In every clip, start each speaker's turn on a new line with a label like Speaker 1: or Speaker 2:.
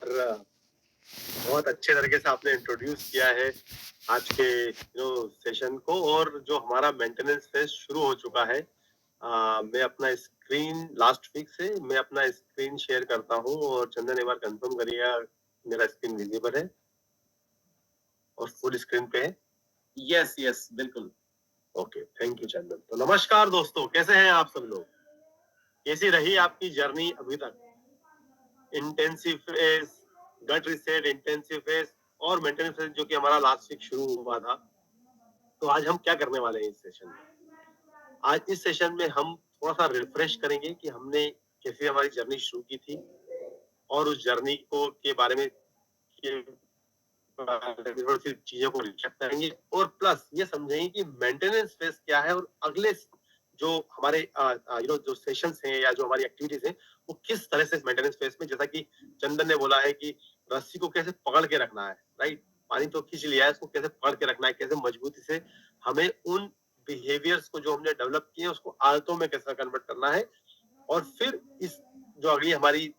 Speaker 1: और बहुत अच्छे तरीके से आपने इंट्रोड्यूस किया है आज के सेशन को। और जो हमारा मेंटेनेंस फेज शुरू हो चुका है, मैं अपना स्क्रीन लास्ट वीक से मैं अपना स्क्रीन शेयर करता हूँ और चंदन एक बार कंफर्म करिएगा मेरा स्क्रीन विजिबल है और फुल स्क्रीन पे है।
Speaker 2: यस यस बिल्कुल।
Speaker 1: ओके, थैंक यू चंदन। तो नमस्कार दोस्तों, कैसे हैं आप सब लोग? कैसी रही आपकी जर्नी अभी तक? इंटेंसिव फेज, गट रीसेट, इंटेंसिव फेज और मेंटेनेंस फेज जो कि हमारा लास्ट वीक शुरू हुआ था। तो आज हम क्या करने वाले हैं इस सेशन में? आज इस सेशन में हम थोड़ा सा रिफ्रेश करेंगे कि हमने कैसे हमारी जर्नी शुरू की थी और उस जर्नी को के बारे में थोड़ी सी चीजों को रिचेक करेंगे और प्लस ये समझेंगे कि मेंटेनेंस फेज क्या है और अगले जो हमारे जो सेशंस हैं या जो हमारी एक्टिविटीज हैं वो किस तरह से मेंटेनेंस फेज में, जैसा कि चंदन ने बोला है कि रस्सी को कैसे पकड़ के रखना है, राइट? पानी तो खींच लिया है, इसको कैसे पकड़ के रखना है, कैसे मजबूती से हमें उन बिहेवियर्स को जो हमने डेवलप किए उसको आदतों में कैसे कन्वर्ट करना है और फिर इस जो अगली हमारी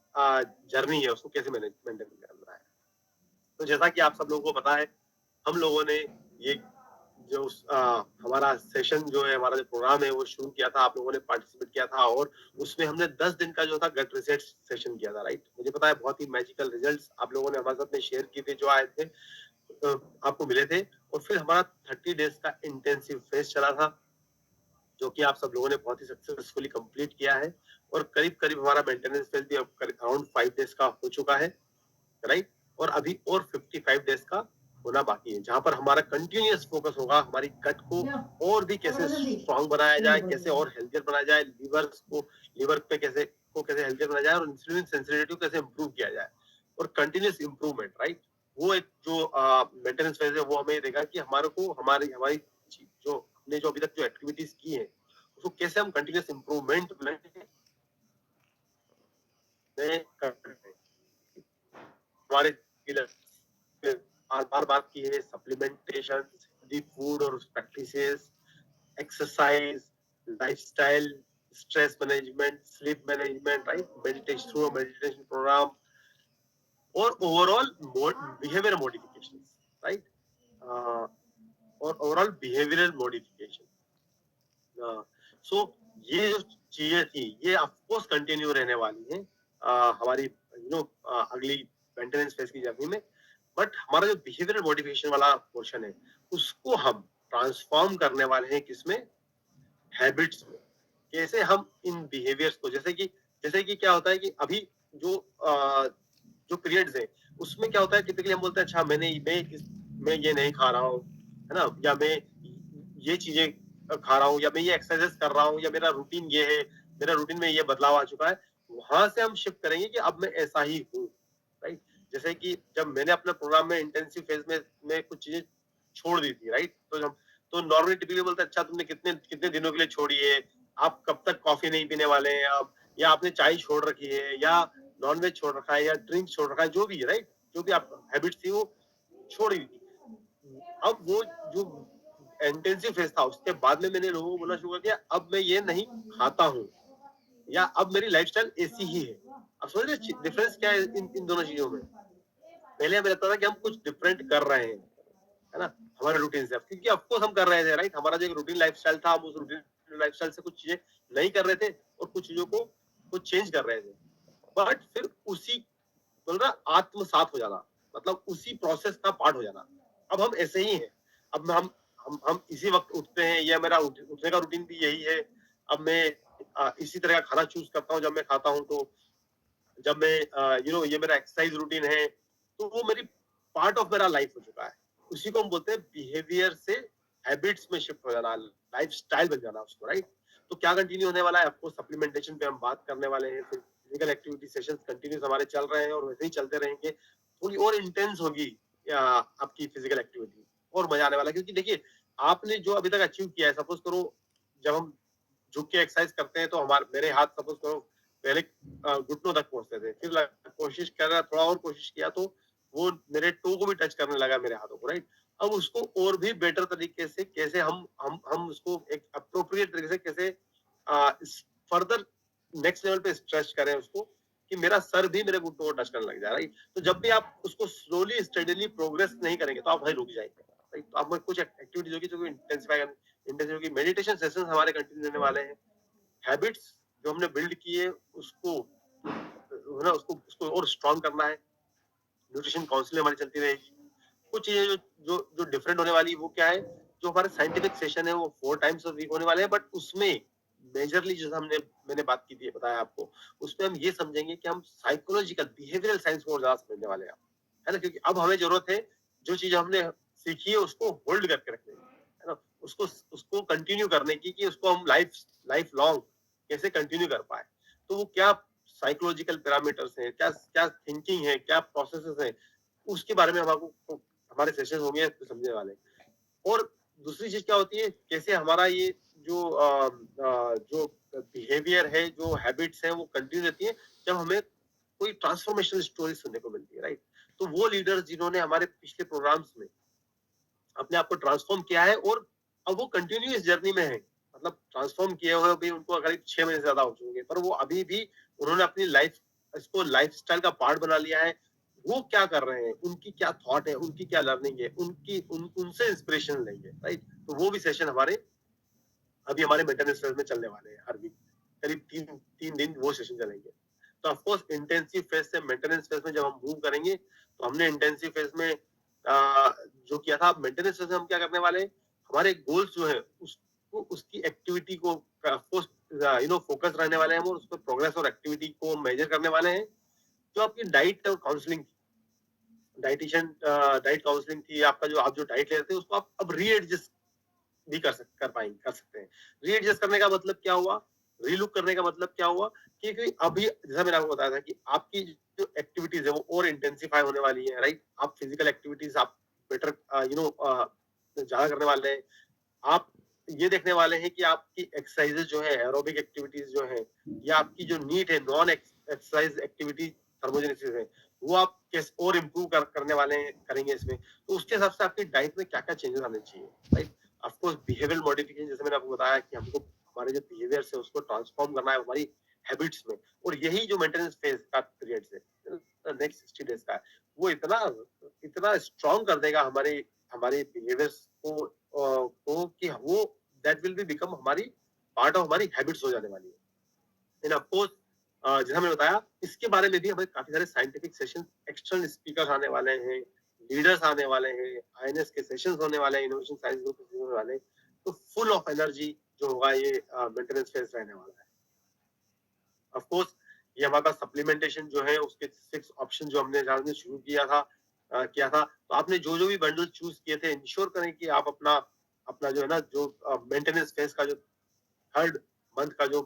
Speaker 1: जर्नी है उसको कैसे मेंटेन करना है। तो जैसा कि आप सब लोगों को पता है, हम लोगों ने ये जो हमारा सेशन जो है, हमारा जो प्रोग्राम है वो शुरू किया था, आप लोगों ने पार्टिसिपेट किया था और उसमें हमने 10 दिन का जो था गट रिसेट सेशन किया था, राइट? मुझे पता है बहुत ही मैजिकल रिजल्ट्स आप लोगों ने हमारे साथ में शेयर किए थे, जो आए थे आपको मिले थे। और फिर हमारा 30 डेज का इंटेंसिव फेज चला था जो कि आप सब लोगों ने बहुत ही सक्सेसफुली कंप्लीट किया है और करीब करीब हमारा मेंटेनेंस फेज भी अराउंड 5 डेज का हो चुका है, राइट? और अभी और 55 डेज का होना बाकी है, जहां पर हमारा कंटिन्यूअस फोकस होगा हमारी गट को और भी कैसे स्ट्रांग बनाया जाए, कैसे और हेल्थियर बनाया जाए, लीवर पे कैसे हेल्थियर बनाया जाए और इंसुलिन सेंसिटिविटी को कैसे इंप्रूव किया जाए और कंटिन्यूअस इंप्रूवमेंट, राइट? वो एक जो मेंटेनेंस फेज है वो हमें देगा कि हमारे को हमारी हमारी जो हमने जो अभी तक जो एक्टिविटीज की है उसको कैसे हम कंटिन्यूअस इंप्रूवमेंट में हमारे बार बात की है, सप्लीमेंटेशन, हेल्दी फूड और practices, exercise, lifestyle, stress management, sleep management, right? Meditation through meditation programme और ओवरऑल बिहेवियर मॉडिफिकेशन, राइट? और ओवरऑल बिहेवियरल मॉडिफिकेशन। सो ये जो चीजें थी ये ऑफकोर्स कंटिन्यू रहने वाली है हमारी अगली मेंटेनेंस फेज की जर्नी में। बट हमारा जो बिहेवियरल मॉडिफिकेशन वाला पोर्शन है उसको हम ट्रांसफॉर्म करने वाले हैं किसमें? हैबिट्स में। कैसे हम इन बिहेवियर्स को, जैसे कि क्या होता है कि अभी जो पीरियड्स है उसमें क्या होता है, टिपिकली हम बोलते हैं अच्छा मैं ये नहीं खा रहा हूँ, है ना, या मैं ये चीजें खा रहा हूँ, या मैं ये एक्सरसाइज कर रहा हूँ, या मेरा रूटीन ये है, मेरा रूटीन में ये बदलाव आ चुका है। वहां से हम शिफ्ट करेंगे कि अब मैं ऐसा ही हूँ, राइट? जैसे कि जब मैंने अपने प्रोग्राम में इंटेंसिव फेज में कुछ चीजें छोड़ दी थी, राइट? तो नॉर्मली टिपिकली बोलते हैं अच्छा तुमने कितने कितने दिनों के लिए छोड़ी है, आप कब तक कॉफी नहीं पीने वाले हैं आप, या आपने चाय छोड़ रखी है, या नॉनवेज छोड़ रखा है, या ड्रिंक छोड़ रखा है, जो भी है, राइट? जो भी आप हैबिट्स थी वो छोड़ी थी। अब वो जो इंटेंसिव फेज था उसके बाद में मैंने लोगों को बोलना शुरू कर दिया अब मैं ये नहीं खाता हूँ, या अब मेरी लाइफस्टाइल ऐसी ही है। अब समझ रहे डिफरेंस क्या है इन दोनों चीजों में? पहले हमें लगता था कि हम कुछ डिफरेंट कर रहे हैं, है ना, हमारे रूटीन से, क्योंकि ऑफकोर्स हम कर रहे थे, राइट? हमारा जो एक रूटीन लाइफस्टाइल था, हम उस रूटीन लाइफस्टाइल से कुछ चीजें नहीं कर रहे थे और कुछ चीजों को कुछ चेंज कर रहे थे। बट फिर उसी बोल रहा आत्मसात हो जाना, मतलब उसी प्रोसेस का पार्ट हो जाना। अब हम ऐसे ही हैं। अब हम इसी वक्त उठते हैं, या मेरा उठने का रूटीन भी यही है। अब मैं इसी तरह का खाना चूज करता हूँ जब मैं खाता हूँ, तो जब मैं ये मेरा एक्सरसाइज रूटीन है, तो वो मेरी पार्ट ऑफ मेरा लाइफ हो चुका है। उसी को हम बोलते हैं बिहेवियर से हैबिट्स में शिफ्ट हो जाना, लाइफ स्टाइल बन जाना उसको, राइट? तो क्या कंटिन्यू होने वाला है? आपको सप्लीमेंटेशन पे हम बात करने वाले हैं, फिजिकल एक्टिविटी सेशंस कंटिन्यूस हमारे चल रहे हैं और वैसे ही चलते रहेंगे। थोड़ी और इंटेंस होगी आपकी फिजिकल एक्टिविटी, और मजा आने वाला है, क्योंकि देखिए आपने जो अभी तक अचीव किया है, सपोज करो जब हम झुक के एक्सरसाइज करते हैं तो हमारे मेरे हाथ सपोज करो पहले घुटनों तक पहुंचते थे, फिर कोशिश कर रहा, थोड़ा और कोशिश किया तो वो मेरे टो को भी टच करने लगा, मेरे हाथों को, राइट? अब उसको और भी बेटर तरीके से कैसे हम उसको एक अप्रोप्रिएट तरीके से कैसे फर्दर नेक्स्ट लेवल पे स्ट्रेच करें उसको, कि मेरा सर भी मेरे घुटनों को टच करने लग जाए, राइट? तो जब भी आप उसको स्लोली स्टडीली प्रोग्रेस नहीं करेंगे तो आप वहीं रुक जाएंगे, राइट? तो आप में कुछ एक्टिविटीज होगी जो इंटेंसिफाई इंटेंसिव होगी। मेडिटेशन सेशंस हमारे कंटिन्यू रहने वाले हैं। हैबिट्स जो हमने बिल्ड किए उसको है ना, उसको उसको और स्ट्रांग करना है। न्यूट्रिशन काउंसलिंग हमारी चलती रहेगी। कुछ चीजें जो जो जो डिफरेंट होने वाली है वो क्या है, जो हमारे साइंटिफिक सेशन है वो 4 टाइम्स वीक होने वाले हैं, बट उसमें मेजरली जो हमने मैंने बात की थी बताया आपको, उसमें हम ये समझेंगे कि हम साइकोलॉजिकल बिहेवियरल साइंस को और ज्यादा समझने वाले हैं, है ना? क्योंकि अब हमें जरूरत है जो चीज हमने सीखी है उसको होल्ड करके रखने की, है ना? उसको उसको कंटिन्यू करने की, कि उसको हम लाइफ लाइफ लॉन्ग कैसे कंटिन्यू कर पाए। तो वो क्या साइकोलॉजिकल पैरामीटर्स हैं, क्या क्या थिंकिंग है, क्या प्रोसेसेस है, उसके बारे में हम आपको हमारे सेशन होंगे तो समझने वाले हैं। और दूसरी चीज क्या होती है, कैसे हमारा ये जो बिहेवियर है, जो हैबिट्स है वो कंटिन्यू रहती है जब हमें कोई ट्रांसफॉर्मेशनल स्टोरी सुनने को मिलती है, राइट? तो वो लीडर्स जिन्होंने हमारे पिछले प्रोग्राम्स में अपने आप को ट्रांसफॉर्म किया है और अब वो कंटिन्यूअस जर्नी में है, मतलब ट्रांसफॉर्म किए हुए भी उनको करीब 6 महीने से ज्यादा हो चुके हैं, पर वो अभी भी उन्होंने अपनी लाइफ इसको लाइफस्टाइल का पार्ट बना लिया है। वो क्या कर रहे हैं, उनकी क्या थॉट है, उनकी क्या लर्निंग है, उनसे इंस्पिरेशन लेंगे, राइट? तो वो भी सेशन हमारे अभी हमारे मेंटेनेंस फेज में चलने वाले हैं। हर वीक करीब 3 दिन वो सेशन चलेंगे। तो ऑफकोर्स इंटेंसिव फेज से मेंटेनेंस फेज में जब हम मूव करेंगे, तो हमने इंटेंसिव फेज में जो किया था, मेंटेनेंस फेज में हम क्या करने वाले हैं, हमारे गोल्स जो है उसको उसकी एक्टिविटी को ऑफकोर्स फोकस रहने वाले हैं, हम उस पर प्रोग्रेस और एक्टिविटी को मेजर करने वाले हैं। जो आपकी डाइट और काउंसलिंग, डाइटिशियन डाइट काउंसलिंग थी आपका, जो आप जो डाइट ले रहे थे उसको आप अब रीएडजस्ट भी कर सकते हैं। रीएडजस्ट करने का मतलब क्या हुआ, रीलुक करने का मतलब क्या हुआ, कि अभी जैसा मैंने आपको बताया था कि आपकी जो एक्टिविटीज है वो और इंटेंसिफाई होने वाली है, राइट? आप फिजिकल एक्टिविटीज आप बेटर ज्यादा करने वाले हैं। आप ये देखने वाले हैं कि आपकी एक्सरसाइजेज जो है, एरोबिक एक्टिविटीज जो है, या आपकी जो नीट है, नॉन एक्सरसाइज एक्टिविटी थर्मोजेनेसिस है, वो आप कैसे और इम्प्रूव करने वाले हैं, करेंगे इसमें। तो उसके हिसाब से आपकी डाइट में क्या क्या चेंजेस आने चाहिए, राइट? ऑफकोर्स बिहेवियर मॉडिफिकेशन, जैसे मैंने आपको बताया कि हमको हमारे जो बिहेवियर है उसको ट्रांसफॉर्म करना है हमारी हैबिट्स में, और यही जो मेंटेनेंस फेज का पीरियड है नेक्स्ट 60 डेज का है, वो इतना इतना स्ट्रॉन्ग कर देगा हमारे हमारे बिहेवियर्स को कि वो दैट विल बी बिकम हमारी पार्ट ऑफ हमारी हैबिट्स हो जाने वाली है। एंड ऑफ कोर्स जैसा मैंने बताया, इसके बारे में भी हमें काफी सारे साइंटिफिक सेशन, एक्सटर्नल स्पीकर आने वाले हैं, लीडर्स आने वाले हैं, आईएनएस के सेशंस होने वाले हैं, इनोवेशन साइंस ग्रुप के होने वाले हैं। तो फुल ऑफ एनर्जी जो होगा ये मेंटेनेंस फेज रहने वाला है। ऑफ कोर्स ये हमारे पास सप्लीमेंटेशन जो है उसके 6 ऑप्शन जो हमने जानने शुरू किया था, तो आपने जो जो भी बंडल चूज किए थे, इंश्योर करें कि आप अपना अपना जो है ना, जो मेंटेनेंस फेज का जो थर्ड मंथ का जो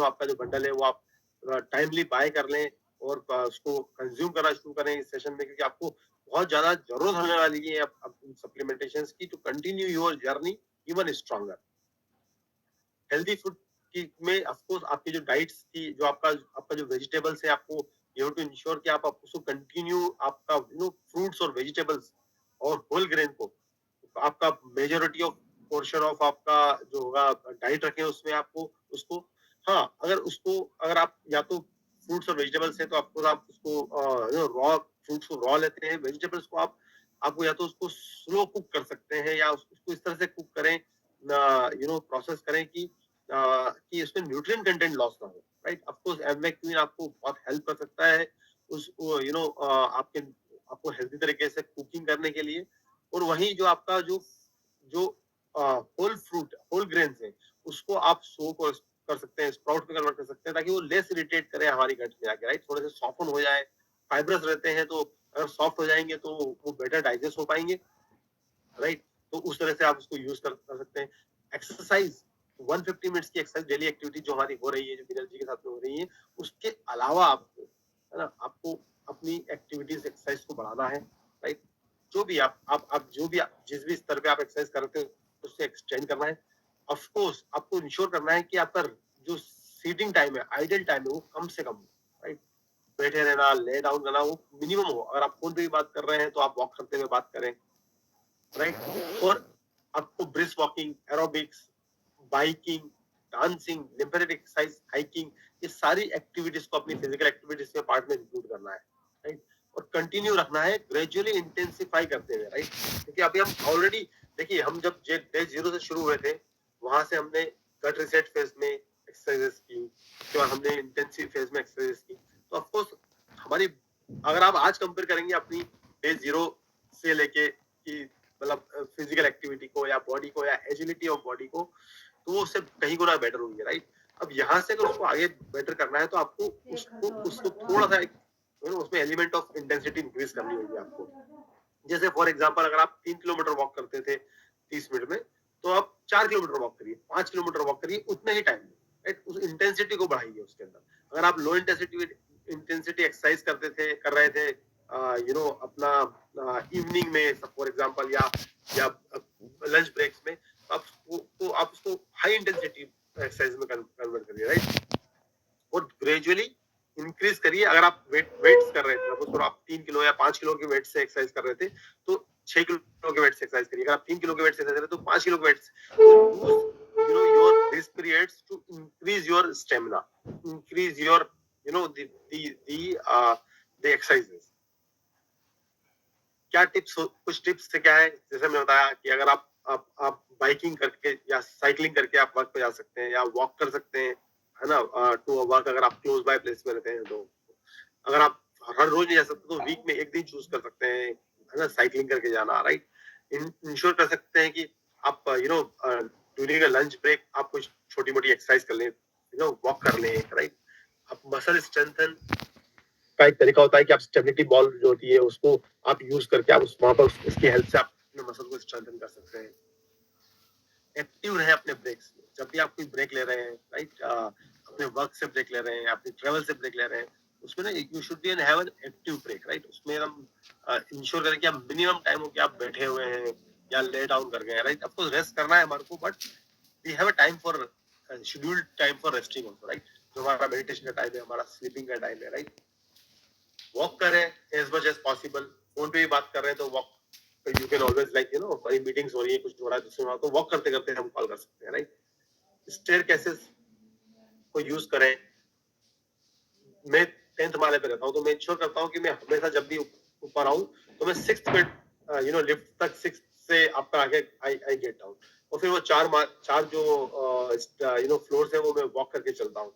Speaker 1: आपका जो बंडल है वो आप टाइमली बाय कर लें और उसको कंज्यूम करना शुरू करें इस सेशन में, क्योंकि आपको बहुत ज्यादा जरूरत होने वाली है अब सप्लीमेंटेशंस की, to continue your journey even stronger. Healthy food की में ऑफ कोर्स आपकी जो डाइट्स की, जो आपका जो वेजिटेबल्स है, आपको यू हैव टू इंश्योर कि आप उसको कंटिन्यू आपका फ्रूट्स और वेजिटेबल्स और होल ग्रेन को आपका मेजोरिटी ऑफ पोर्शन ऑफ आपका जो होगा डाइट रखें उसमें आपको उसको। हाँ, अगर आप या तो फ्रूट्स और वेजिटेबल्स है तो आप उसको रॉ फ्रूट्स को रॉ लेते हैं, वेजिटेबल्स को आपको या तो उसको स्लो कुक कर सकते हैं, या उसको इस तरह से कुक करें, प्रोसेस करें कि इसमें न्यूट्रिएंट कंटेंट लॉस ना हो, राइट? ऑफ कोर्स एमएक क्वीन आपको बहुत हेल्प कर सकता है उस आपके आपको हेल्दी तरीके से कुकिंग करने के लिए। और वही जो आपका जो होल फ्रूट होल ग्रेन है उसको आप सोक कर सकते हैं, स्प्राउट में कन्वर्ट कर सकते हैं, ताकि वो लेस इरिटेट करे हमारी गट में आके, राइट? थोड़े से सॉफ्टन हो जाए, फाइब्रस रहते हैं तो अगर सॉफ्ट हो जाएंगे तो वो बेटर डाइजेस्ट हो पाएंगे, राइट? तो उस तरह से आप उसको यूज कर सकते हैं। एक्सरसाइज 150 मिनट्स की एक्सरसाइज डेली एक्टिविटी जो हमारी हो रही है, जो विनर जी के साथ में हो रही है, उसके अलावा आपको, है ना, आपको अपनी एक्टिविटीज एक्सरसाइज को बढ़ाना है, राइट? जो भी आप जो भी जिस भी स्तर पे आप एक्सरसाइज करते हो उससे एक्सटेंड करना है। ऑफ कोर्स आपको इंश्योर करना है कि आपका जो सीटिंग टाइम है, आइडल टाइम है, वो कम से कम हो, राइट? बैठे रहना, ले डाउन करना वो मिनिमम हो। अगर आप फोन पे भी बात कर रहे हैं तो आप वॉक करते हुए बात करें, राइट? और आपको brisk walking, aerobics, biking, dancing, lymphatic exercise, hiking, ये सारी एक्टिविटीज को अपनी फिजिकल एक्टिविटीज के पार्ट में इंक्लूड करना है, राइट। और कंटिन्यू रखना है, ग्रेजुअली इंटेंसिफाई करते हुए, राइट। क्योंकि अभी हम ऑलरेडी देखिए, हम जब डे 0 से शुरू हुए थे, वहां से हमने गट रिसेट फेज में एक्सरसाइजेस की, उसके बाद हमने इंटेंसिव फेज में एक्सरसाइजेस की। तो ऑफ कोर्स हमारी, अगर आप आज कंपेयर करेंगे अपनी डे 0 से लेके कि मतलब फिजिकल एक्टिविटी को या बॉडी को या एजिलिटी ऑफ बॉडी को, तो वो उससे कहीं गुना बेटर होंगे, राइट। अब यहाँ से अगर उसको आगे बेटर करना है तो आपको उसको थोड़ा सा उसमें एलिमेंट ऑफ इंटेंसिटी इंक्रीज करनी होगी आपको। जैसे फॉर एग्जांपल, अगर आप 3 किलोमीटर वॉक करते थे 30 मिनट में, तो आप 4 किलोमीटर वॉक करिए, 5 किलोमीटर वॉक करिए उतने ही टाइम में, राइट। उस इंटेंसिटी को बढ़ाइए उसके अंदर। अगर आप लो इंटेंसिटी एक्सरसाइज कर रहे थे अपना इवनिंग में फॉर एग्जांपल, या लंच ब्रेक्स में, आप उसको हाई इंटेंसिटी एक्सरसाइज में कन्वर्ट करिए, राइट। और ग्रेजुअली इंक्रीज करिए। अगर आप वेट्स कर रहे थे, सपोज आप 3 किलो या 5 किलो के वेट से एक्सरसाइज कर रहे थे, तो 6 किलो के वेट से एक्सरसाइज करिए। अगर आप 3 किलो के वेट से एक्सरसाइज कर रहे थे तो 5 किलो के वेट से your these periods to increase your stamina, increase your the exercises. क्या टिप्स, कुछ टिप्स से क्या है, जैसे मैंने बताया कि अगर आप बाइकिंग करके या साइकिलिंग करके आप वर्क पे जा सकते हैं, या वॉक कर सकते हैं, है ना, टू वर्क, अगर आप क्लोज बाय प्लेस में रहते हैं। तो अगर आप हर रोज नहीं जा सकते तो वीक में एक दिन चूज कर सकते हैं, है ना, साइकिलिंग करके जाना, राइट। इंश्योर कर सकते हैं कि आप ड्यूरिंग लंच ब्रेक आप कुछ छोटी मोटी एक्सरसाइज कर लें, वॉक कर लें, राइट। आप मसल स्ट्रेंथन का एक तरीका होता है कि आप स्टेबिलिटी बॉल जो होती है उसको आप यूज करके आप वहां पर उसकी हेल्प से आप अपने मसल को स्ट्रेंथन कर सकते हैं। एक्टिव रहे अपने ब्रेक्स में, जब भी आप कोई ब्रेक ले रहे हैं, राइट, अपने वर्क से ब्रेक ले रहे हैं, अपने ट्रेवल से ब्रेक ले रहे हैं, उसमें ना you should be an have an active break, right. उसमें हम इंश्योर करें कि आप मिनिमम टाइम हो कि आप बैठे हुए हैं या ले डाउन कर गए हैं, राइट। ऑफ कोर्स रेस्ट करना है हमारे को, but we have a time for scheduled time for resting also, right. जो हमारा मेडिटेशन का टाइम है, हमारा स्लीपिंग का टाइम है, राइट। वॉक करें as much as possible. Phone पे भी बात कर रहे हैं तो वॉक, यू कैन ऑलवेज कहीं मीटिंग्स हो रही है, कुछ हो रहा है दूसरे में, तो वॉक करते करते हम कॉल कर सकते हैं, राइट। स्टेयर केसेस को यूज करें। मैं 10th माले पे रहता हूँ, तो मैं इंश्योर करता हूँ कि मैं हमेशा जब भी ऊपर आऊँ तो मैं 6th पे लिफ्ट तक 6th से आपका आगे आई गेट डाउन, और फिर वो चार जो फ्लोर है वो मैं वॉक करके चलता हूँ।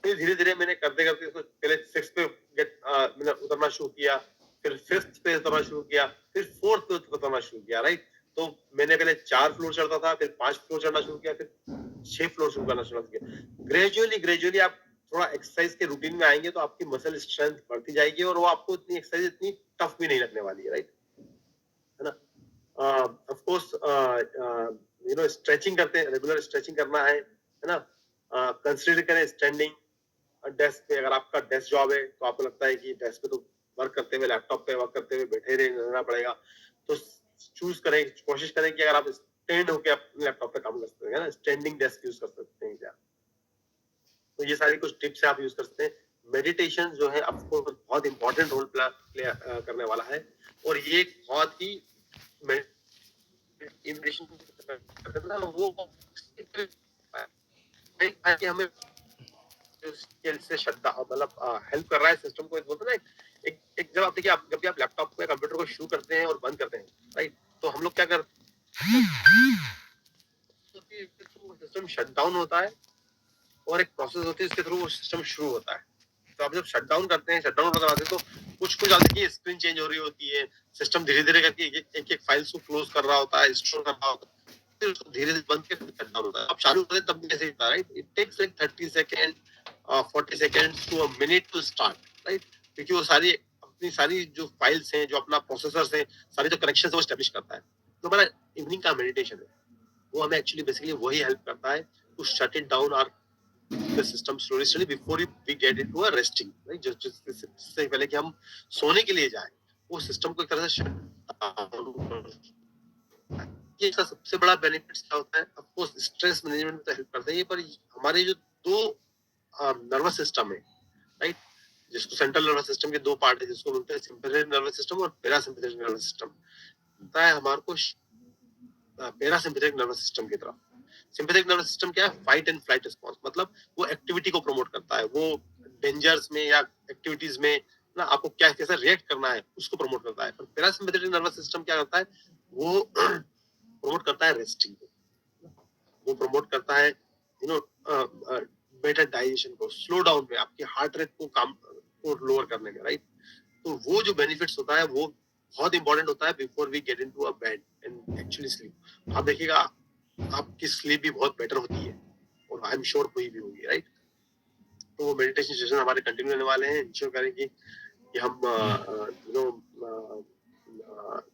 Speaker 1: फिर धीरे धीरे मैंने करते करते पहले 6th पे मैंने उतरना शुरू किया, फिर 5th पे उतरना शुरू किया, फिर 4th पे उतरना शुरू किया, राइट। तो मैंने पहले 4 फ्लोर चढ़ता था, फिर 5 फ्लोर चढ़ना शुरू किया, फिर 6 फ्लोर शुरू करना शुरू किया। ग्रेजुअली आप थोड़ा एक्सरसाइज के रूटीन में आएंगे तो आपकी मसल स्ट्रेंथ बढ़ती जाएगी, और वो आपको इतनी एक्सरसाइज इतनी टफ भी नहीं लगने वाली है, राइट, है ना। ऑफ कोर्स स्ट्रेचिंग करते हैं, रेगुलर स्ट्रेचिंग करना है ना। कंसीडर करें स्टैंडिंग डेस्क पे। अगर आपका डेस्क जॉब है तो आपको लगता है कि डेस्क पे तो वर्क करते हुए, लैपटॉप पे वर्क करते हुए बैठे रहना पड़ेगा, तो चूज करें, कोशिश करें कि अगर आप स्टैंड होकर अपने लैपटॉप पे काम कर सकते हैं ना, स्टैंडिंग डेस्क यूज कर सकते हैं क्या। तो ये सारी कुछ टिप्स आप यूज कर सकते हैं। मेडिटेशन जो है आपको बहुत इंपॉर्टेंट रोल प्ले करने वाला है, और ये बहुत ही मेडिटेशन वो हमें से श्रद्धा मतलब हेल्प कर रहा है सिस्टम को। बोलते ना, एक जब आप देखिए, जब भी आप लैपटॉप को या कंप्यूटर को शुरू करते हैं और बंद करते हैं, राइट, तो हम लोग क्या करते हैं, सिस्टम शट डाउन होता है और एक प्रोसेस होती है इसके थ्रू वो सिस्टम शुरू होता है। तो आप जब शट डाउन करते हैं, शट डाउन करते हैं, तो कुछ आप देखिए स्क्रीन चेंज हो रही होती है, सिस्टम धीरे धीरे करके एक एक फाइल्स को क्लोज कर रहा होता है, स्टोर कर रहा होता है, फिर उसको धीरे धीरे बंद करके शट डाउन होता है। आप चालू करें तब भी ऐसे ही होता है, right. It takes like 30 second 40 seconds to a minute to start, right. क्योंकि वो सारी अपनी सारी जो फाइल्स हैं, जो अपना प्रोसेसर्स हैं, सारे जो कनेक्शन है वो एस्टेब्लिश करता है। तो हमारा इवनिंग का मेडिटेशन है, वो हमें एक्चुअली बेसिकली वही हेल्प करता है टू शट इट डाउन और the system slowly before we get into a resting, right? just इससे पहले कि हम सोने के लिए जाएं, वो सिस्टम को एक तरह से ये इसका सबसे बड़ा बेनिफिट क्या होता है, ऑफ कोर्स स्ट्रेस मैनेजमेंट में तो हेल्प करता है ये, पर हमारे जो दो नर्वस सिस्टम है, राइट, जिसको सेंट्रल नर्वस सिस्टम के दो पार्ट है, जिसको बोलते हैं सिंपैथेटिक नर्वस सिस्टम और पैरासिम्पैथेटिक नर्वस सिस्टम, होता है हमारे को पैरासिम्पैथेटिक नर्वस सिस्टम की तरफ। सिंपैथेटिक नर्वस सिस्टम क्या है? फाइट एंड फ्लाइट रिस्पॉन्स, मतलब वो एक्टिविटी को प्रमोट करता है, वो डेंजर्स में या एक्टिविटीज में ना आपको क्या कैसे रिएक्ट करना है उसको प्रमोट करता है। पर पैरासिम्पैथेटिक नर्वस सिस्टम क्या करता है? वो प्रमोट करता है रेस्टिंग को, वो प्रमोट करता है बेटर डाइजेशन को, स्लो डाउन में आपके हार्ट रेट को कम को लोअर करने में, राइट। तो वो जो बेनिफिट्स होता है वो बहुत इंपॉर्टेंट होता है before we get into a bed and actually sleep. आप देखिएगा आपकी स्लीप भी बहुत बेटर होती है और आई एम श्योर हुई भी होगी, राइट। तो वो मेडिटेशन सेशन हमारे कंटिन्यू रहने वाले हैं, इंश्योर करेंगे कि हम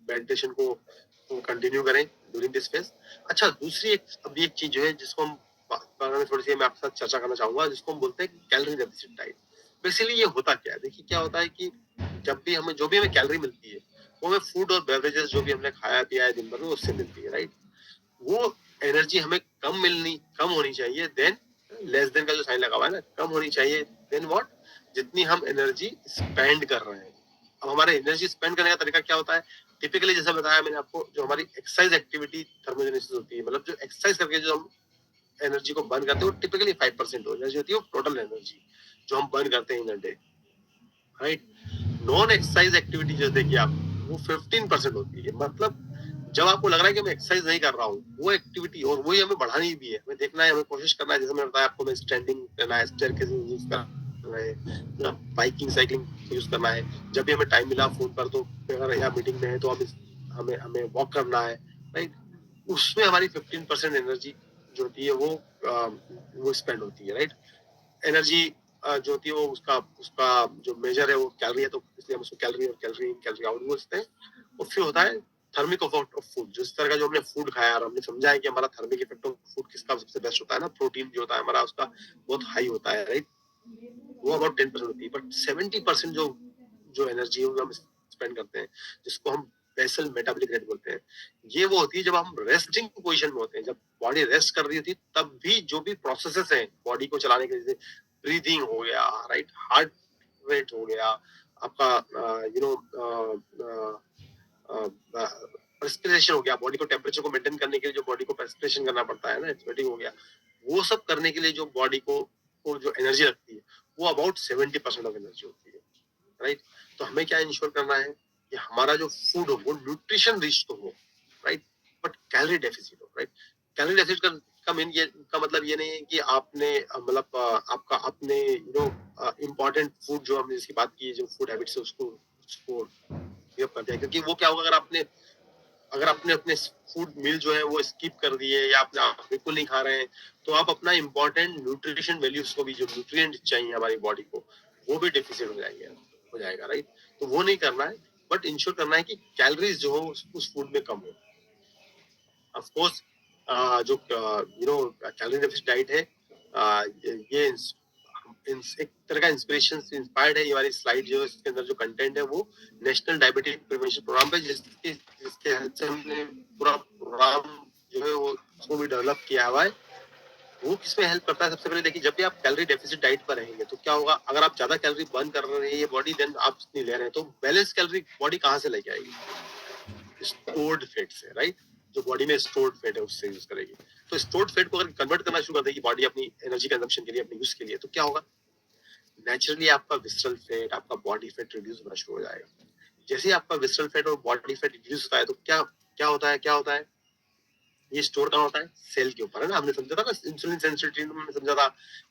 Speaker 1: मेडिटेशन को कंटिन्यू करें ड्यूरिंग दिस फेज। अच्छा, दूसरी अभी एक चीज जो है जिसको हम बारे में थोड़ी सी मैं आपके साथ चर्चा करना चाहूंगा, जिसको हम बोलते हैं कैलोरी डेफिसिट डाइट। बेसिकली ये होता क्या है? देखिए क्या होता है कि जब भी हमें जो भी हमें कैलोरी मिलती है वो हमें फूड और बेवरेजेस जो भी हमने खाया पिया है दिन भर में उससे मिलती है, राइट। वो एनर्जी हमें कम होनी चाहिए देन लेस देन का जो साइन लगा हुआ है ना, कम होनी चाहिए देन व्हाट, जितनी हम एनर्जी स्पेंड कर रहे हैं। अब हमारे एनर्जी स्पेंड करने का तरीका क्या होता है? टिपिकली जैसा बताया मैंने आपको, जो हमारी एक्सरसाइज एक्टिविटी थर्मोजेनेसिस होती है, मतलब जो एक्सरसाइज करके जो हम एनर्जी को बर्न करते हैं वो टिपिकली 5% एनर्जी होती है, टोटल एनर्जी जो हम बर्न करते हैं in day, right. Non exercise activity जो देखिए आप, वो 15% होती है। मतलब जब आपको लग रहा है कि मैं एक्सरसाइज नहीं कर रहा हूँ, वो एक्टिविटी और वही हमें बढ़ानी भी है, हमें देखना है, हमें कोशिश करना है, जैसे मैंने बताया आपको, मैं स्टैंडिंग करना है, स्टेयरकेस यूज करना है, बाइकिंग साइकिलिंग यूज करना है। जब भी हमें टाइम मिला फोन पर तो अगर या मीटिंग में है तो हमें हमें वॉक करना है, राइट। उसमें हमारी 15% एनर्जी जो होती है वो स्पेंड होती है, राइट। एनर्जी जो होती है वो उसका उसका जो मेजर है वो कैलोरी है, तो इसलिए हम उसको कैलोरी और कैलोरी इन कैलोरी आउट बोलते हैं। और फिर होता है थर्मिक इफेक्ट ऑफ फूड, जिस तरह का जो हमने फूड खाया और हमने समझा है कि हमारा थर्मिक इफेक्ट ऑफ फूड किसका सबसे बेस्ट होता है ना, प्रोटीन जो होता है हमारा उसका बहुत हाई होता है, राइट। वो अबाउट 10% होती है, बट 70% जो जो एनर्जी है वो हम स्पेंड करते हैं, जिसको हम बेसल मेटाबॉलिक रेट बोलते हैं। ये वो होती है जब हम रेस्टिंग पोजीशन में होते हैं, जब बॉडी रेस्ट कर रही होती है, तब भी जो भी प्रोसेसेस हैं बॉडी को चलाने के, जैसे ब्रीदिंग हो गया, राइट, हार्ट रेट हो गया आपका, रेस्पिरेशन हो गया, बॉडी को टेम्परेचर को मेंटेन करने के लिए जो बॉडी को रेस्पिरेशन करना पड़ता है ना, स्वेटिंग हो गया, वो सब करने के लिए जो बॉडी को जो एनर्जी लगती है वो अबाउट 70% ऑफ एनर्जी होती है, राइट। तो हमें क्या इंश्योर करना है कि हमारा जो फूड हो वो न्यूट्रिशन रिच तो हो, राइट, बट कैलोरी डेफिसिट हो, राइट। कैलोरी डेफिसिट का मीन ये का मतलब ये नहीं है कि आपने मतलब आपका अपने इम्पोर्टेंट फूड जो हमने जिसकी बात की, जो फूड हैबिट्स है उसको उसको give कर दिया, क्योंकि वो क्या होगा अगर आपने अपने फूड मील जो है वो स्किप कर दिए या आप बिल्कुल नहीं खा रहे हैं, तो आप अपना इम्पोर्टेंट न्यूट्रिशन वैल्यूज को भी, जो न्यूट्रिएंट चाहिए हमारी बॉडी को, वो भी डेफिसिट हो जाएगा, राइट। तो वो नहीं करना है, बट इंश्योर करना है कि कैलोरीज जो हो उस फूड में कम हो। ऑफ कोर्स जो कैलोरी डेफिसिट डाइट है, ये एक तरह का इंस्पिरेशन से इंस्पायर्ड है। ये वाली स्लाइड जो है इसके अंदर जो कंटेंट है वो नेशनल डायबिटीज प्रिवेंशन प्रोग्राम पे, जिसके हेल्प से हमने पूरा प्रोग्राम जो है वो उसको भी डेवलप किया हुआ है। वो किसमें हेल्प करता है? सबसे पहले देखिए, जब भी आप कैलोरी डेफिसिट डाइट पर रहेंगे तो क्या होगा, अगर आप ज्यादा कैलोरी बर्न कर रहे हैं बॉडी, देन आप नहीं ले रहे हैं, तो बैलेंस कैलोरी बॉडी कहाँ से लेके आएगी? स्टोर्ड फैट से, राइट। जो बॉडी में स्टोर्ड फैट है उससे यूज करेगी। तो स्टोर्ड फैट को अगर कन्वर्ट करना शुरू कर देगी बॉडी अपनी एनर्जी कंजम्पशन के लिए, अपने यूज के लिए, तो क्या होगा? नेचुरली आपका विसरल फैट, आपका बॉडी फैट रिड्यूस होना शुरू हो जाएगा। जैसे ही आपका विसरल फैट और बॉडी फैट रिड्यूस होता है तो क्या होता है? ये स्टोर कहाँ होता है? सेल के ऊपर, है ना। हमने समझा था ना इंसुलिन सेंसिटिविटी में, हमने समझा था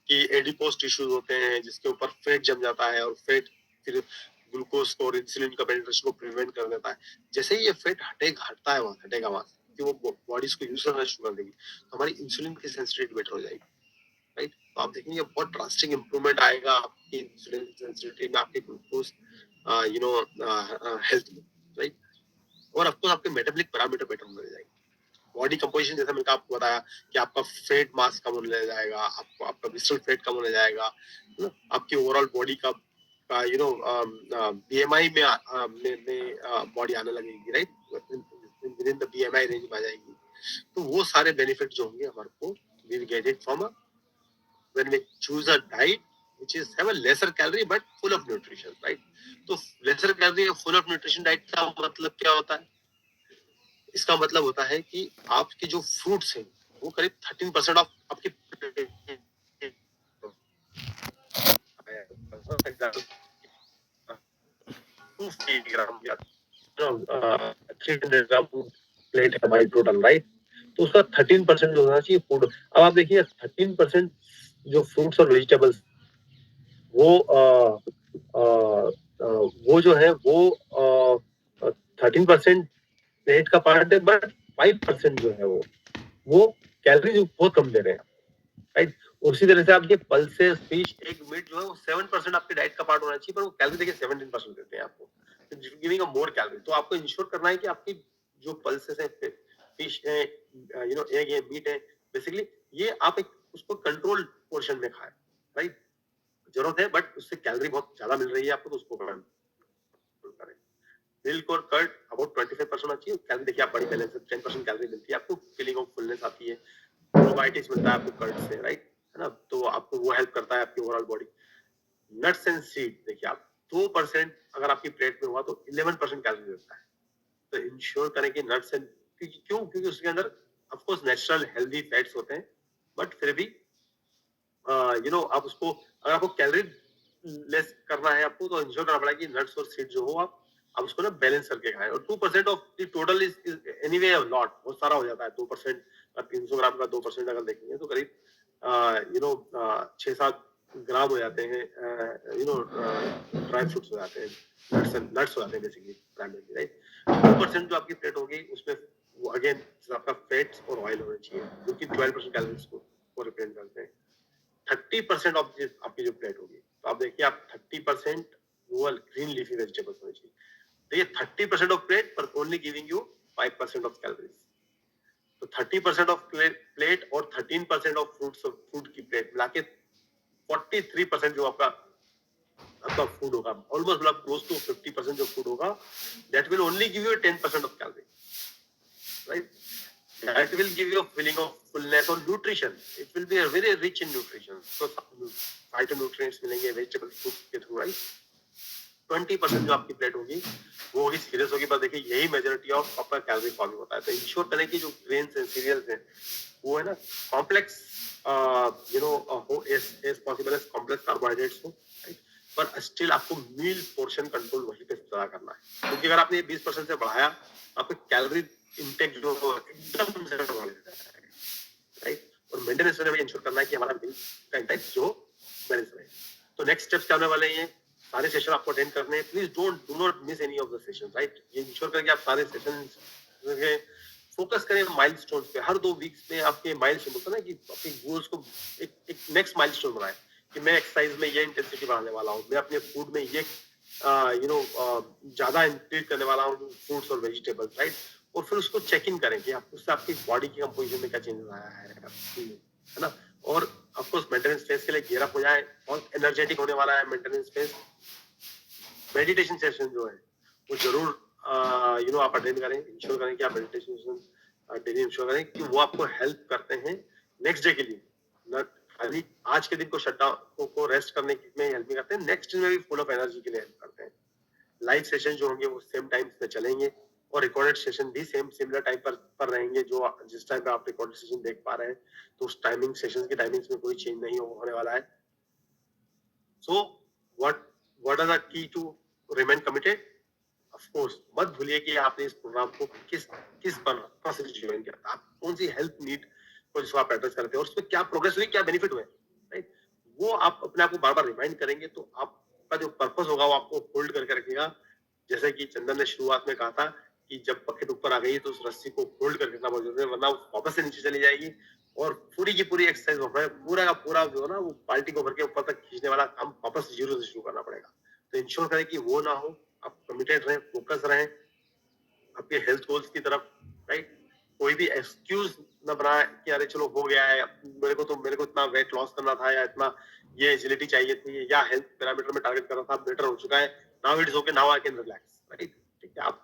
Speaker 1: कि एडिपोज टिश्यूज होते हैं जिसके ऊपर फैट जम जाता है, और फैट फिर ग्लूकोज को और इंसुलिन का पेनिट्रेशन को प्रिवेंट कर देता है। जैसे ही ये फैट हटेगा वहां से, कि वो बॉडी को यूज करना शुरू कर देगी, तो हमारी इंसुलिन की सेंसिटिविटी बेटर हो जाएगी, राइट। तो आप देखेंगे बहुत ड्रास्टिक इंप्रूवमेंट आएगा आपकी इंसुलिन सेंसिटिविटी में, आपके ग्लूकोज हेल्थ में, राइट। और ऑफकोर्स आपके मेटाबॉलिक पैरामीटर बेटर होने जाएंगे। बॉडी कंपोजिशन, जैसा मैंने आपको बताया कि आपका फेट मास कम होने जाएगा, आपको आपका विसरल फेट कम होने जाएगा, आपकी ओवरऑल बॉडी का बीएमआई में बॉडी आने लगेगी, right, with in the BMI range में आ जाएगी। तो वो सारे बेनिफिट जो होंगे हमारे को, we will get it from when we choose a diet which is have a lesser calorie but full of nutrition, right? तो lesser calorie और full of nutrition diet का मतलब क्या होता है? इसका मतलब होता है कि आपके जो फ्रूट्स हैं वो करीब 13% ऑफ आपकी ग्राम या 300 ग्राम प्लेट है हमारी टोटल, राइट? तो उसका 13% जो होना चाहिए फूड। अब आप देखिए 13% जो फ्रूट्स और वेजिटेबल्स वो वो जो है वो 13% प्लेट का पार्ट है, बट 5% जो है वो कैलोरीज बहुत कम दे रहे हैं, राइट? उसी तरह से आपके पल्सेस, फिश, एग, मीट जो है वो 7% आपके डाइट का पार्ट होना चाहिए, पर वो कैलोरी देखिए 17% देते हैं आपको, गिविंग अ मोर कैलोरी। तो आपको इंश्योर करना है कि आपकी जो पल्सेस है, फिश है, एग है, मीट है, बेसिकली ये आप एक उसको कंट्रोल पोर्शन में खाएं, राइट? जरूरत है बट उससे कैलोरी बहुत ज्यादा मिल रही है आपको, तो उसको कंट्रोल करें। मिल्क और कर्ड अबाउट 25% होना चाहिए। कैलोरी देखिए आप बड़ी बैलेंस है, 10% कैलोरी मिलती है आपको, फीलिंग ऑफ फुलनेस आती है, प्रोबायोटिक्स मिलता है आपको कर्ड से, राइट? है ना? तो आपको वो हेल्प करता है आपकी overall body. Nuts and seed देखिए आप 2% अगर आपकी प्लेट में हुआ तो 11% कैलोरी देता है। तो इंश्योर करें कि नट्स एंड, क्योंकि उसके अंदर of course natural healthy fats होते हैं, बट फिर भी आप उसको, अगर आपको कैलोरी लेस करना है आपको, तो इंश्योर करना पड़ेगा कि नट्स और सीड जो हो आप उसको ना बैलेंस करके खाएं। और 2% of the total is anyway lot, बहुत सारा हो जाता है 2%। 300 ग्राम का 2% अगर देखेंगे तो करीब 6-7 ग्राम हो जाते हैं, ड्राई फ्रूट्स हो जाते हैं, नट्स हो जाते हैं बेसिकली, प्राइमरी, राइट? 2% जो आपकी प्लेट होगी उसमें वो अगेन आपका फैट्स और ऑयल होना चाहिए, जो कि 12% कैलोरीज को रिप्रेजेंट करते हैं। 30% ऑफ आपकी जो प्लेट होगी, तो आप देखिए आप 30% वो ग्रीन लीफी वेजिटेबल्स होनी चाहिए। तो ये 30% ऑफ प्लेट पर only giving you 5% of calories. तो 30% ऑफ प्लेट और 13% ऑफ फ्रूट की प्लेट मिला के 43% जो आपका फूड होगा, ऑलमोस्ट मतलब क्लोज टू 50% जो फूड होगा, that will only give you 10% of calorie, right? That will give you a feeling of fullness or nutrition. It will be a very rich in nutrition. So phytonutrients मिलेंगे vegetable fruits के through, right? 20% जो आपकी plate होगी वो होगी serious होगी, पर देखिए यही मेजोरिटी ऑफ आपका कैलोरी फॉर्मिंग होता है। तो इंश्योर करें कि जो ग्रेन्स एंड सीरियल्स हैं वो है ना कॉम्प्लेक्स, हो as possible as complex carbohydrates हो, राइट? पर स्टिल आपको मील पोर्शन कंट्रोल वहीं पे ज्यादा करना है, क्योंकि अगर आपने 20% से बढ़ाया, आपको कैलोरी इंटेक जो एकदम से बढ़ जाएगा, राइट? और मेंटेनेंस में इंश्योर करना है कि हमारा मील का इंटेक जो बैलेंस रहे। तो नेक्स्ट स्टेप्स क्या होने वाले हैं? सारे सेशन आपको अटेंड करने हैं। Please do not miss any of the session, right? ये इंश्योर करें कि आप सारे सेशन फोकस करें माइलस्टोन्स पे। हर 2 वीक्स में आपके माइलस्टोन होता है ना, कि अपने गोल्स को एक नेक्स्ट माइलस्टोन बनाएं कि मैं एक्सरसाइज में ये इंटेंसिटी बढ़ाने वाला हूँ, मैं अपने फूड में ये ज्यादा इंक्रीज करने वाला हूँ फ्रूट्स और वेजिटेबल्स, राइट? और फिर उसको चेक इन करें कि उससे आपकी बॉडी की कंपोजिशन में क्या चेंजेस आया है ना? और ऑफकोर्स मेंटेनेंस फेज के लिए गियर अप हो जाए, बहुत एनर्जेटिक होने वाला है मेंटेनेंस फेज। मेडिटेशन सेशन जो है वो जरूर आप अटेंड करें। इंश्योर करें कि आप मेडिटेशन सेशन डेली इंश्योर करें कि वो आपको हेल्प करते हैं नेक्स्ट डे के लिए, ना खाली आज के दिन को शटडाउन को रेस्ट करने में हेल्प नहीं करते हैं, नेक्स्ट दिन में भी फुल ऑफ एनर्जी के लिए हेल्प करते हैं। लाइव सेशन जो होंगे वो सेम टाइम पे चलेंगे, और रिकॉर्डेड सेशन भी सेम सिमिलर टाइम पर रहेंगे। जो जिस टाइम पे आप रिकॉर्डेड सेशन देख पा रहे हैं, तो उस टाइमिंग सेशन की टाइमिंग्स में कोई चेंज नहीं होने वाला है। So what are the key to remain committed? Of course मत भूलिए कि आपने इस प्रोग्राम को किस पर्पस से ज्वाइन किया, आप कौन सी हेल्थ नीड को जिसको आप एड्रेस करते हैं, और उसमें क्या प्रोग्रेस हुई, क्या बेनिफिट हुए, राइट? वो आप अपने आप को बार बार रिमाइंड करेंगे तो आपका जो पर्पस होगा वो आपको होल्ड करके रखेगा। जैसे कि चंदन ने शुरुआत में कहा था कि जब बकेट ऊपर आ गई तो उस रस्सी को होल्ड करके रखना बहुत जरूरी है, वरना वापस से नीचे चली जाएगी और पूरी की पूरी एक्सरसाइज हो रहा है, पूरा का पूरा जो है ना वो बाल्टी को भर के ऊपर तक खींचने वाला काम वापस जीरो से शुरू करना पड़ेगा। तो इंश्योर करें कि वो ना हो, आप कमिटेड रहें, फोकस रहें आपके हेल्थ गोल्स की तरफ, राइट? कोई भी एक्सक्यूज न बनाए कि अरे चलो हो गया है, मेरे को इतना वेट लॉस करना था, या इतना ये एजिलिटी चाहिए थी, या हेल्थ पैरामीटर में टारगेट करना था, बेटर हो चुका है, now it is okay, now I can relax, right? ठीक है, आप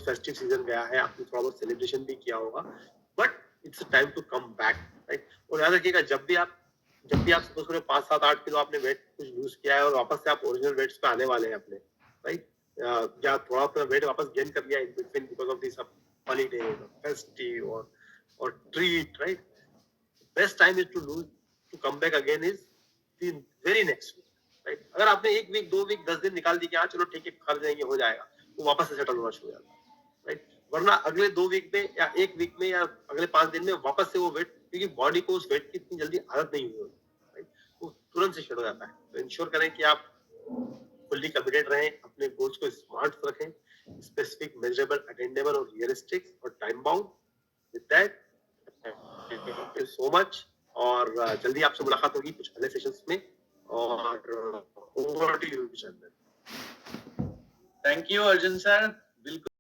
Speaker 1: फेस्टिव सीजन गया है, आपने थोड़ा बहुत सेलिब्रेशन भी किया होगा, but it's time to come back, right? और याद रखिएगा, जब भी आप सपोज करो 5-7-8 किलो आपने वेट कुछ लूज किया है और वापस से आप ओरिजिनल वेट्स पे आने वाले हैं अपने, राइट? या थोड़ा अपना वेट वापस गेन कर लिया in between because of this holiday festive or treat, right? Best time is to lose, to come back again is the very next week, right? अगर आपने एक वीक, 2 वीक, 10 दिन निकाल दी कि हाँ चलो ठीक है खा जाएंगे, हो जाएगा, तो वापस से सेटल होना शुरू हो जाता है, राइट? वरना अगले 2 वीक में या 1 वीक में या अगले 5 दिन में वापस से वो वेट, क्योंकि बॉडी को उस वेट की इतनी जल्दी आदत नहीं हुई होती, राइट? वो तुरंत से शुरू हो जाता है। तो इंश्योर करें कि आप फुल्ली कमिटेड रहें, अपने गोल्स को स्मार्ट रखें, स्पेसिफिक, मेजरेबल, अटेंडेबल और रियलिस्टिक और time bound. With that, thank you so much, और जल्दी आपसे मुलाकात होगी कुछ अगले सेशंस में, और over to you Chandan.
Speaker 2: Thank you, Arjun sir. बिल्कुल